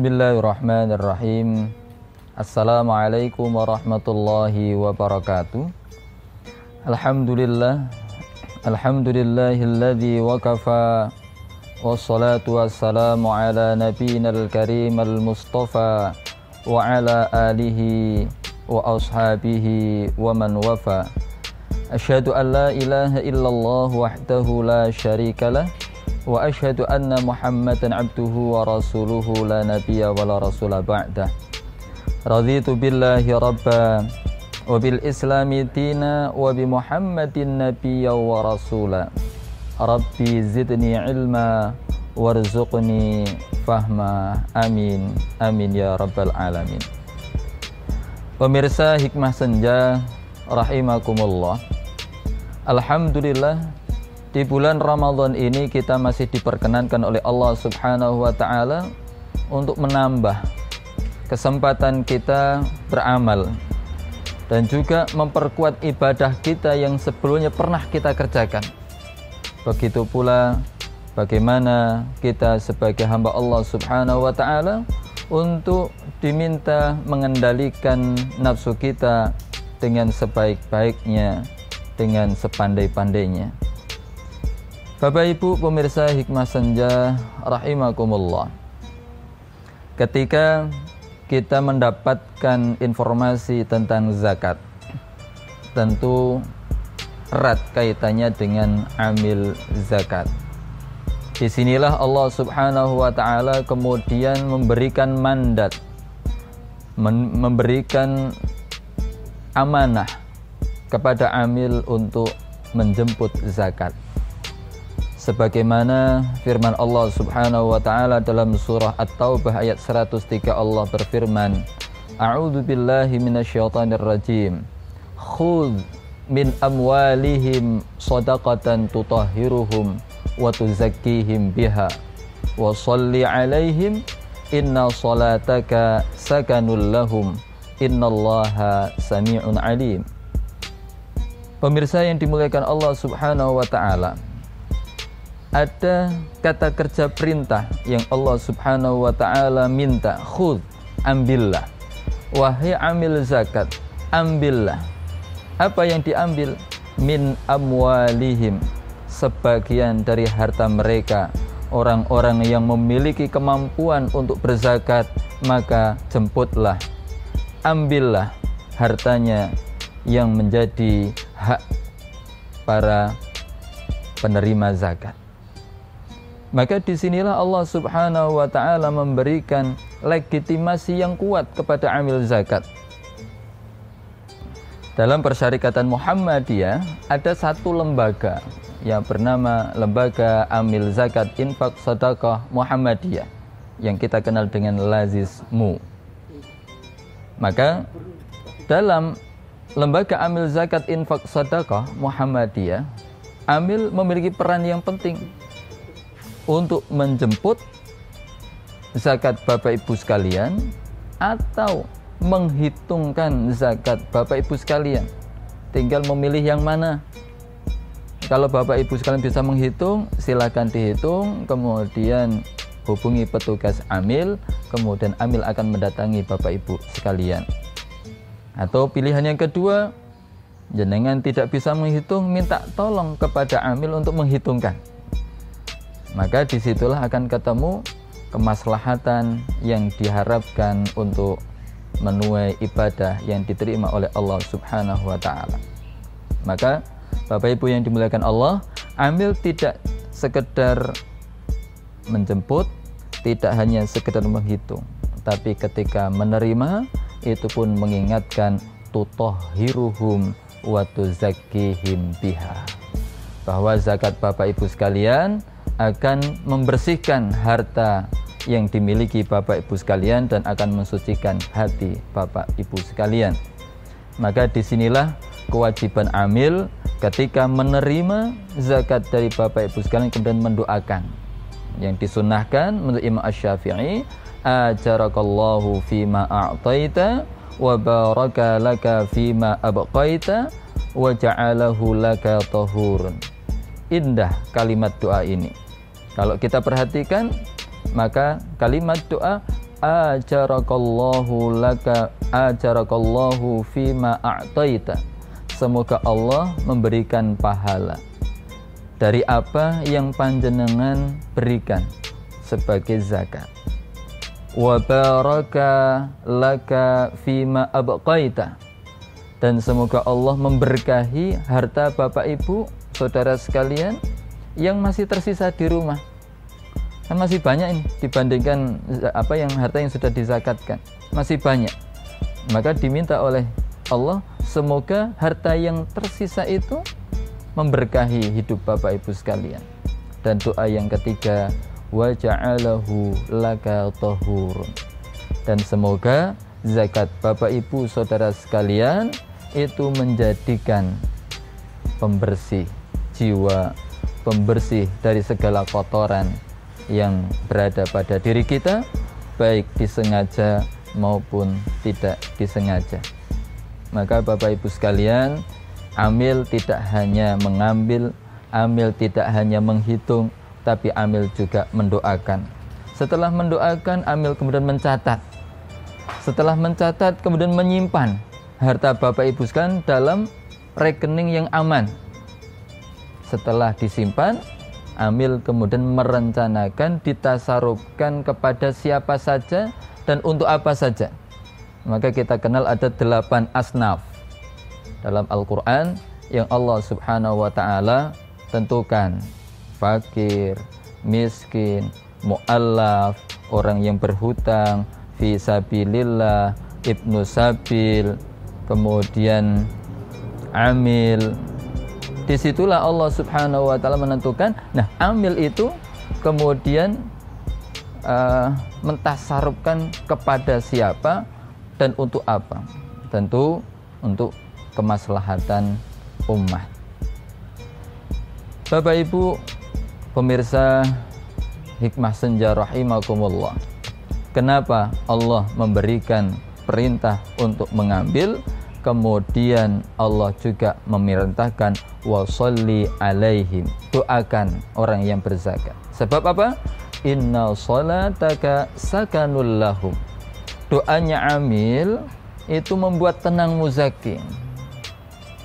Bismillahirrahmanirrahim. Assalamualaikum warahmatullahi wabarakatuh. Alhamdulillahilladzi wakafa, wassalatu wassalamu ala nabiyyinal karim al-mustafa wa ala alihi wa ashabihi wa man wafa. Asyhadu an la ilaha illallah wahdahu la syarikalah wa asyhadu anna Muhammadan abduhu wa rasuluhu la nabiyya wa la rasula ba'dah. Raditu billahi rabba wa bil islami dina wa bi Muhammadin nabiyya wa rasula. Rabbi zidni ilma warzuqni fahma. Amin amin ya rabbal alamin. Pemirsa Hikmah Senja rahimakumullah, alhamdulillah di bulan Ramadan ini kita masih diperkenankan oleh Allah Subhanahu wa taala untuk menambah kesempatan kita beramal dan juga memperkuat ibadah kita yang sebelumnya pernah kita kerjakan. Begitu pula bagaimana kita sebagai hamba Allah Subhanahu wa taala untuk diminta mengendalikan nafsu kita dengan sebaik-baiknya, dengan sepandai-pandainya. Bapak Ibu pemirsa Hikmah Senja rahimakumullah, ketika kita mendapatkan informasi tentang zakat, tentu erat kaitannya dengan amil zakat. Disinilah Allah Subhanahu wa taala kemudian memberikan mandat, memberikan amanah kepada amil untuk menjemput zakat. Sebagaimana firman Allah Subhanahu wa taala dalam surah At-Taubah ayat 103, Allah berfirman, A'udzu billahi minasyaitonir rajim. Khudz min amwalihim shadaqatan tutahhiruhum wa tuzakkihim biha wa shalli 'alaihim inna salataka sakanul lahum innallaha sami'un 'alim. Pemirsa yang dimuliakan Allah Subhanahu wa taala, ada kata kerja perintah yang Allah Subhanahu wa taala minta, khudz, ambillah. Wahai amil zakat, ambillah. Apa yang diambil? Min amwalihim, sebagian dari harta mereka. Orang-orang yang memiliki kemampuan untuk berzakat, maka jemputlah, ambillah hartanya yang menjadi hak para penerima zakat. Maka disinilah Allah Subhanahu wa ta'ala memberikan legitimasi yang kuat kepada amil zakat. Dalam Persyarikatan Muhammadiyah ada satu lembaga yang bernama Lembaga Amil Zakat Infak Sedekah Muhammadiyah, yang kita kenal dengan Lazismu. Maka dalam Lembaga Amil Zakat Infak Sedekah Muhammadiyah, amil memiliki peran yang penting untuk menjemput zakat Bapak Ibu sekalian atau menghitungkan zakat Bapak Ibu sekalian. Tinggal memilih yang mana. Kalau Bapak Ibu sekalian bisa menghitung, silakan dihitung, kemudian hubungi petugas amil, kemudian amil akan mendatangi Bapak Ibu sekalian. Atau pilihan yang kedua, jenengan tidak bisa menghitung, minta tolong kepada amil untuk menghitungkan. Maka disitulah akan ketemu kemaslahatan yang diharapkan untuk menuai ibadah yang diterima oleh Allah Subhanahu wa ta'ala. Maka Bapak Ibu yang dimuliakan Allah, amil tidak sekedar menjemput, tidak hanya sekedar menghitung, tapi ketika menerima itu pun mengingatkan tutahhiruhum wa tuzakkihim biha, bahwa zakat Bapak Ibu sekalian akan membersihkan harta yang dimiliki Bapak Ibu sekalian dan akan mensucikan hati Bapak Ibu sekalian. Maka disinilah kewajiban amil ketika menerima zakat dari Bapak Ibu sekalian kemudian mendoakan. Yang disunnahkan menurut Imam Asy-Syafi'i, ajarakallahu fima a'taita wa baraka laka fima abqaita wa ja'alahu laka tahurun. Indah kalimat doa ini. Kalau kita perhatikan, maka kalimat doa ajarakallahu fima a'taita. Semoga Allah memberikan pahala dari apa yang panjenengan berikan sebagai zakat. Wa baraka laka fima abqaita. Dan semoga Allah memberkahi harta Bapak Ibu, saudara sekalian yang masih tersisa di rumah. Kan masih banyak ini dibandingkan harta yang sudah dizakatkan. Masih banyak. Maka diminta oleh Allah, semoga harta yang tersisa itu memberkahi hidup Bapak Ibu sekalian. Dan doa yang ketiga, wa ja'alahu laka tahurun. Dan semoga zakat Bapak Ibu saudara sekalian itu menjadikan pembersih jiwa, pembersih dari segala kotoran yang berada pada diri kita, baik disengaja maupun tidak disengaja. Maka Bapak Ibu sekalian, amil tidak hanya mengambil, amil tidak hanya menghitung, tapi amil juga mendoakan. Setelah mendoakan, amil kemudian mencatat. Setelah mencatat, kemudian menyimpan harta Bapak Ibu sekalian dalam rekening yang aman. Setelah disimpan, amil kemudian merencanakan ditasarufkan kepada siapa saja dan untuk apa saja. Maka kita kenal ada 8 asnaf dalam Al-Quran yang Allah Subhanahu wa ta'ala tentukan. Fakir, miskin, mu'allaf, orang yang berhutang, fi sabilillah, ibnu sabil, kemudian amil. Disitulah Allah Subhanahu wa ta'ala menentukan. Nah, amil itu kemudian mentasarufkan kepada siapa dan untuk apa? Tentu untuk kemaslahatan ummah. Bapak Ibu pemirsa Hikmah Senja rahimakumullah, kenapa Allah memberikan perintah untuk mengambil, kemudian Allah juga memerintahkan wasolli alaihim, doakan orang yang berzakat. Sebab apa? Inna salataka sakanul lahum. Doanya amil itu membuat tenang muzakin.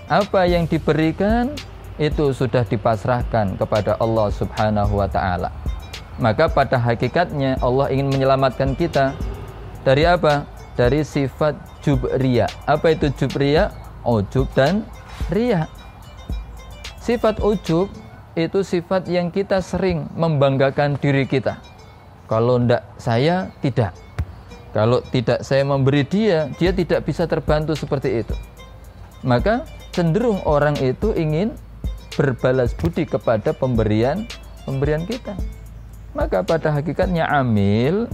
Apa yang diberikan itu sudah dipasrahkan kepada Allah Subhanahu wa ta'ala. Maka pada hakikatnya Allah ingin menyelamatkan kita dari apa? Dari sifat jubriya. Apa itu jubriya? Ujub dan riya. Sifat ujub itu sifat yang kita sering membanggakan diri kita. Kalau tidak saya, tidak. Kalau tidak saya memberi dia tidak bisa terbantu seperti itu. Maka cenderung orang itu ingin berbalas budi kepada pemberian kita. Maka pada hakikatnya amil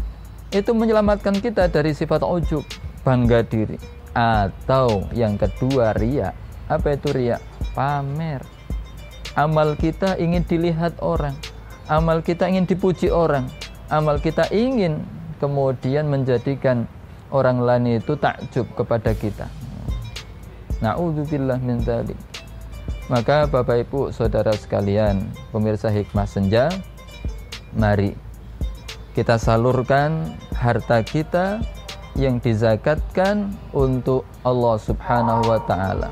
itu menyelamatkan kita dari sifat ujub, bangga diri. Atau yang kedua, riya. Apa itu riya? Pamer. Amal kita ingin dilihat orang, amal kita ingin dipuji orang, amal kita ingin kemudian menjadikan orang lain itu takjub kepada kita. Na'udzubillah min dzalik. Maka Bapak Ibu saudara sekalian, pemirsa Hikmah Senja, mari kita salurkan harta kita yang dizakatkan untuk Allah Subhanahu wa ta'ala.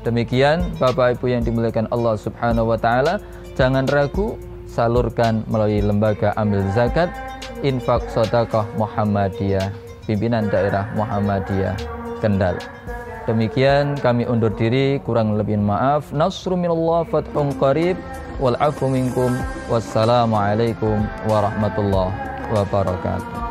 Demikian Bapak Ibu yang dimuliakan Allah Subhanahu wa ta'ala, jangan ragu, salurkan melalui Lembaga Amil Zakat Infak Sedekah Muhammadiyah, pimpinan daerah Muhammadiyah Kendal. Demikian kami undur diri, kurang lebih maaf. Nasru minallah fathun qarib wal afu minkum. Wassalamualaikum warahmatullahi wabarakatuh.